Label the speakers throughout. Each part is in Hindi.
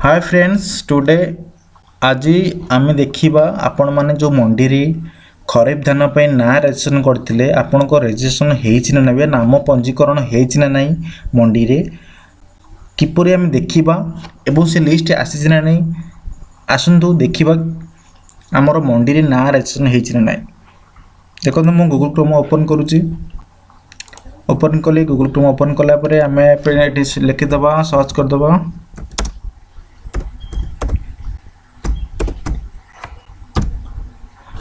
Speaker 1: हाय फ्रेंड्स टुडे आज आम देखा आपण मैंने जो मंडी खरीफ धान पे ना रजिस्ट्रेशन करते आपण को रजिस्ट्रेशन होना ना नाम पंजीकरण होना ना मंडी रे किपरि आम देखा एवं से लिस्ट आसी ना नहीं आसतु देखा आमर मंडी ना रजिस्ट्रेशन होना ना देखो मु गूगल क्रोम ओपन करुच्ची ओपन कली गूगल क्रोम ओपन कलापर आम लिखिदे सर्च करदे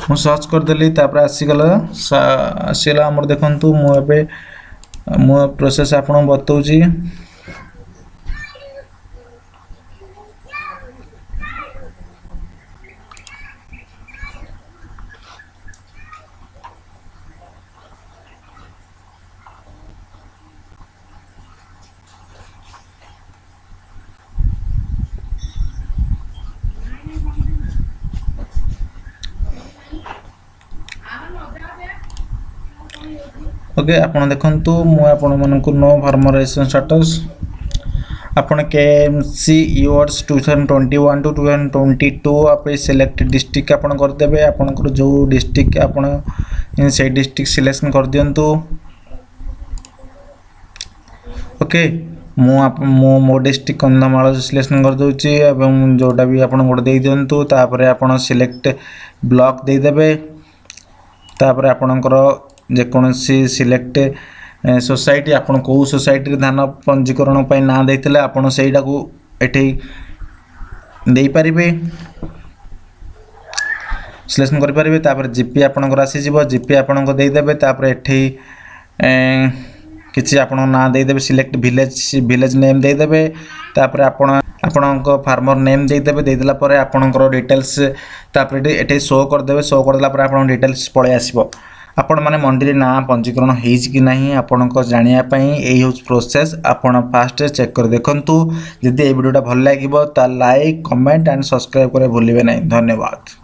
Speaker 1: मु सर्च करदेली आसीगला आमर देखु मुझे मो प्रोसेस आपन बताऊँगी। ओके आपन देखंतु मु आपन मनकु नो फार्मर रजिस्ट्रेशन स्टेटस आपन केएमसी इयर्स 2021 टू 2022 आप सिलेक्ट डिस्ट्रिक्ट आपन कर देबे आपन को जो डिस्ट्रिक्ट आपन से डिस्ट्रिक्ट सिलेक्शन कर दियंतु। ओके मो डिस्ट्रिक्ट कंधमाल सिलेक्शन कर दोची एवं जोटा भी आपन गोटे दे दियंतु तापर आपन सिलेक्ट ब्लॉक दे देबे तापर आपनकर जेकोसी सिलेक्ट सोसाइटी आपन को सोसाइटी धान पंजीकरण पर ना देते आपन सेटा को एठी दे पारिबे सिलेक्शन कर पारिबे तापर जीपी आपनकर आसी जिवो जीपी आपन को दे देबे तापर एठी किछि आपन ना दे देबे सिलेक्ट विलेज नेम दे देबे तापर आपन फार्मर नेम दे देबे दे देला परे आपनकर डिटेल्स तापर एठी शो कर देबे शो कर देला परे आपन डिटेल्स पळे आसीबो आपण माने मंडी रे ना पंजीकरण हेज कि नहीं आपण को जानिया पई एही होच प्रोसेस आपण फास्ट चेक कर देखंतु। जदि ए वीडियोटा भल लागिबो ता लाइक कमेंट एंड सब्सक्राइब करे भूलिबे नहीं। धन्यवाद।